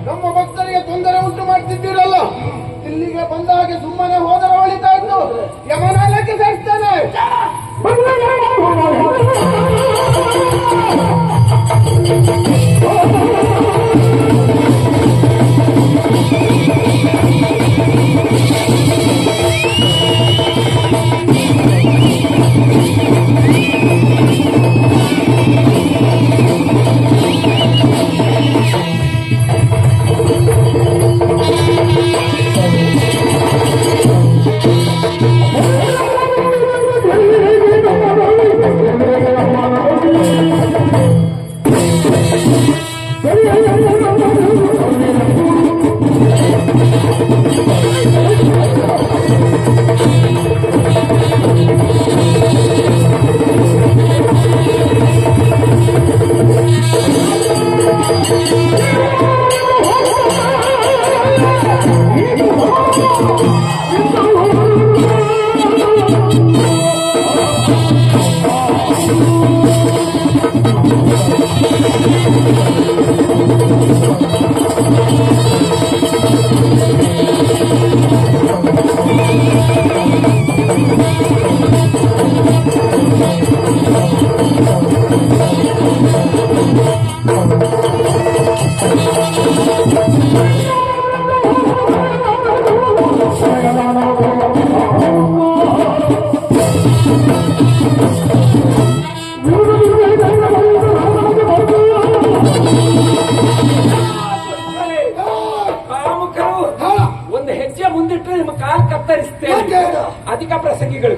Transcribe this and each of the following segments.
ನಮ್ಮ ಭಕ್ತರಿಗೆ ತೊಂದರೆ ಉಂಟು ಮಾಡ್ತಿದ್ದೀರಲ್ಲ, ಇಲ್ಲಿಗೆ ಬಂದ ಹಾಗೆ ಸುಮ್ಮನೆ ಹೋದರೆ ಒಳಿತಾ ಇತ್ತು. ಯಮನಾಲಕ್ಕೆ ಸೇರ್ತಾನೆ. ಅಧಿಕ ಪ್ರಸಂಗಿಗಳು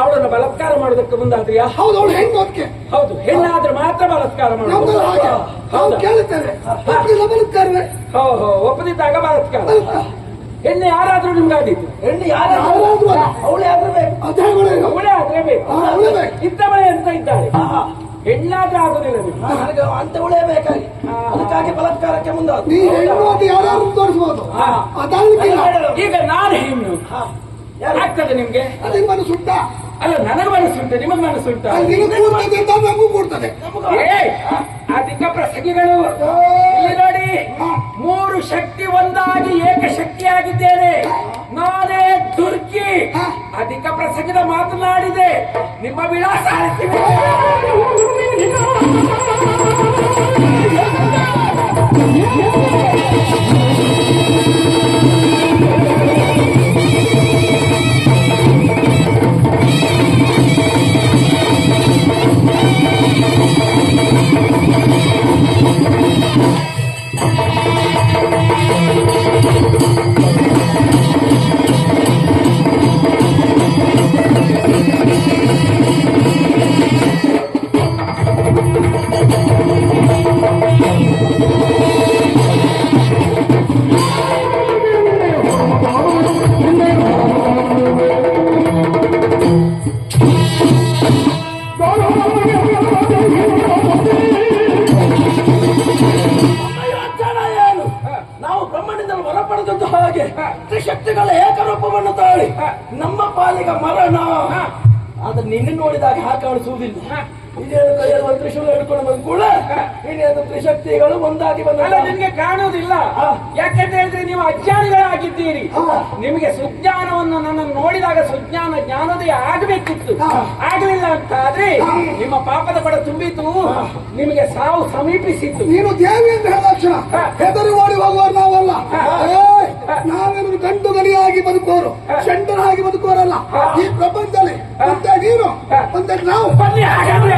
ಅವಳನ್ನು ಬಲಾತ್ಕಾರ ಮಾಡೋದಕ್ಕೆ ಮುಂದಾದ್ರಿಯಾ? ಹೌದು, ಅವಳು ಹೆಣ್ಣು. ಅದಕ್ಕೆ ಹೌದು, ಹೆಣ್ಣಾದ್ರೆ ಮಾತ್ರ ಬಲಾತ್ಕಾರ ಮಾಡೋದು. ಒಪ್ಪದಿದ್ದಾಗ ಬಲಾತ್ಕಾರ. ಹೆಣ್ಣು ಯಾರಾದ್ರೂ ನಿಮ್ಗಾದಿತ್ತು? ಹೆಣ್ಣು ಯಾರಾದ್ರೂ ಅವಳೇ ಆದ್ರೆ ಬೇಕು. ಇದ್ದವಳೆ ಅಂತ ಇದ್ದಾಳೆ. ಹೆಣ್ಣಾದ್ರೆ ಆಗುದಿಲ್ಲ. ಅಂತವಳೇ ಬೇಕಾಗಿ ಅದಕ್ಕಾಗಿ ಬಲಾತ್ಕಾರಕ್ಕೆ ಮುಂದಾದ. ತೋರಿಸಬಹುದು. ಈಗ ನಾನು ಹೆಣ್ಣು ಆಗ್ತದೆ ನಿಮ್ಗೆ? ನಿಮ್ ಮನಸ್ಸುಂಟ? ಅಲ್ಲ, ನನಗೆ ಮನಸ್ಸುಂಟು, ನಿಮಗ್ ಮನಸ್ಸುಂಟ? ನಮಗೂ ಕೊಡ್ತದೆ. ಅಧಿಕ ಪ್ರಸಂಗಿಗಳು ಇಲ್ಲಿ ನೋಡಿ, ಮೂರು ಶಕ್ತಿ ಒಂದಾಗಿ ಏಕಶಕ್ತಿಯಾಗಿದ್ದೇನೆ. ನಾನೇ ದುರ್ಗಿ. ಅಧಿಕ ಪ್ರಸಂಗದ ಮಾತನಾಡಿದೆ, ನಿಮ್ಮ ವಿಳಾಸ ಅಳಿಸಿವೆ. ತ್ರಿಶಕ್ತಿಗಳ ಏಕರೂಪವನ್ನು ತಾಳಿ ನಮ್ಮ ಪಾಲಿಗೆ ಮರಣ. ಆದ್ರೆ ನಿನ್ನ ನೋಡಿದಾಗ ಹಾಕಾಳಿಸುವುದಿಲ್ಲ. ಇದೇನು ಕೈಯಲ್ಲಿ ಒಂದು ತ್ರಿಶೂಲ ಹಿಡ್ಕೊಂಡು ಬಂದ ಕೂಡ ಇನ್ನೇನು ತ್ರಿಶಕ್ತಿಗಳು ಒಂದಾಗಿ ಬಂದ ನಿಮ್ಗೆ ಕಾಣುವುದಿಲ್ಲ. ಯಾಕೆಂತ ಹೇಳಿದ್ರೆ ನೀವು ಅಜ್ಞಾನಿಗಳಾಗಿದ್ದೀರಿ. ನಿಮಗೆ ಸುಜ್ಞಾನವನ್ನು ನನ್ನನ್ನು ನೋಡಿದಾಗ ಸುಜ್ಞಾನ ಜ್ಞಾನೋದಯ ಆಗಬೇಕಿತ್ತು, ಆಗಲಿಲ್ಲ ಅಂತ ಆದ್ರೆ ನಿಮ್ಮ ಪಾಪದ ಪಡ ತುಂಬಿತು, ನಿಮಗೆ ಸಾವು ಸಮೀಪಿಸಿತ್ತು. ನೀನು ದೇವಿ ಅಂತ ಹೇಳಿದ ಹೆದರಿ ಓಡಿ ಹೋಗುವವರು ನಾವಲ್ಲ. ನಾವೇನು ಗಂಟು ಗಲಿಯಾಗಿ ಬದುಕೋರು, ಶಂಟರಾಗಿ ಬದುಕೋರಲ್ಲ ಈ ಪ್ರಪಂಚದಲ್ಲಿ. ಮತ್ತೆ ನೀನು ಮತ್ತೆ ನಾವು ಬನ್ನಿ ಹಾಗಾದ್ರೆ.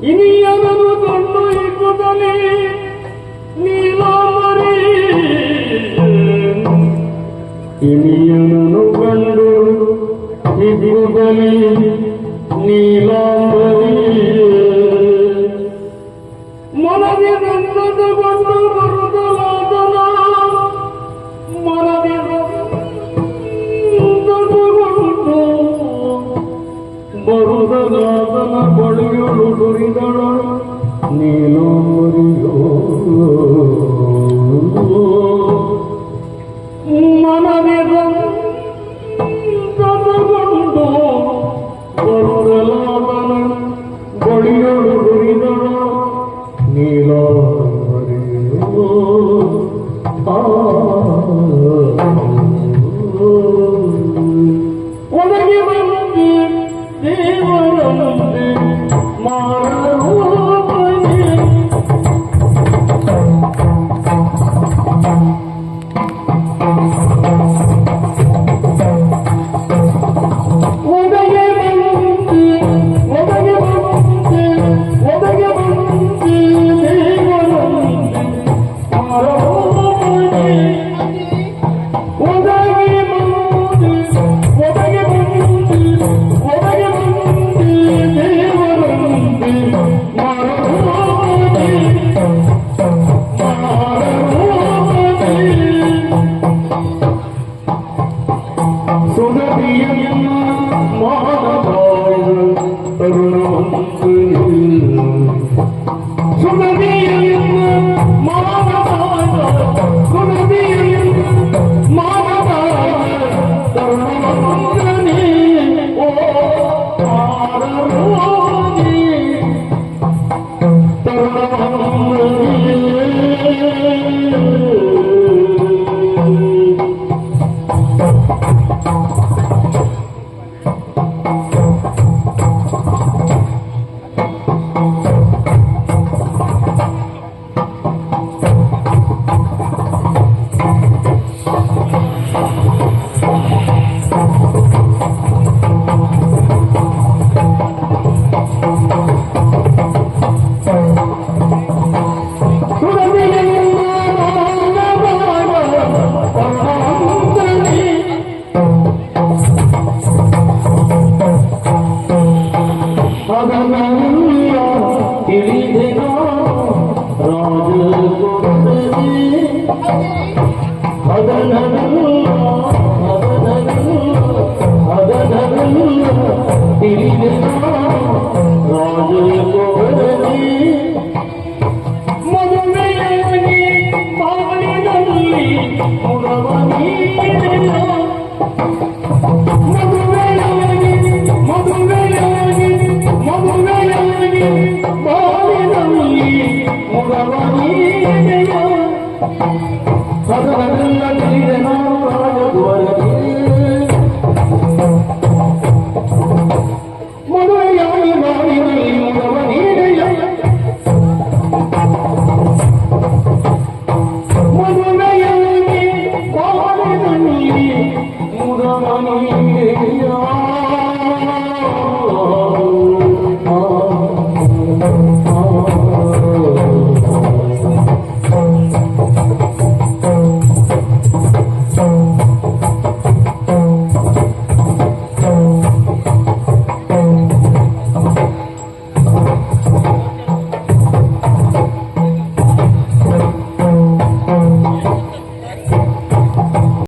ಇನಿಯನನು ಕೊಂಡೊಯ್ಯುವುದಲೇ ನೀಲಾಂಬರಿ ಇನಿಯನನು ಕಂಡು ಇಗುವುದಲೇ ನೀಲಾಂಬರಿ ಮನದಿ ನಂದದಗೊಂಡು ಬರುದಲಾದನ ಮನದಿ ನಂದದಗೊಂಡು ಬರುದಲಾದನ ಬಳಿಯಳು ದುರಿದಳು ನೀಲಾಂಬರಿಯೋ ಮನದಿ ನಂದದಗೊಂಡು ಬರುದಲಾದನ ಬಳಿಯಳು ದುರಿದಳು ನೀಲಾಂಬರಿಯೋ ಒಳಗೆ ಬಂದು ದೇವರಂತೆ ಮಾರೂಪನೆ ಒಳಗೆ ಬಂದು ಒಳಗೆ ಬಂದು ಒಳಗೆ ಬಂದು ದೇವರಂತೆ ಮಾರೂಪನೆ ಒಳಗೆ ಬಂದು ಒಳಗೆ ಬಂದು ಒಳಗೆ ಬಂದು ದೇವರಂತೆ ಮಾರೂಪನೆ ಸುಗತಿಯನ್ನ ಮಾನವಾಳ ತರುಣವಂತನು ಸುಗತಿಯನ್ನ ಮಾನವಾಳ ಸುಗತಿಯನ್ನ ಮಾನವಾಳ ತರುಣವಂತನೇ ಓ ಆರರೋಗಿ Oh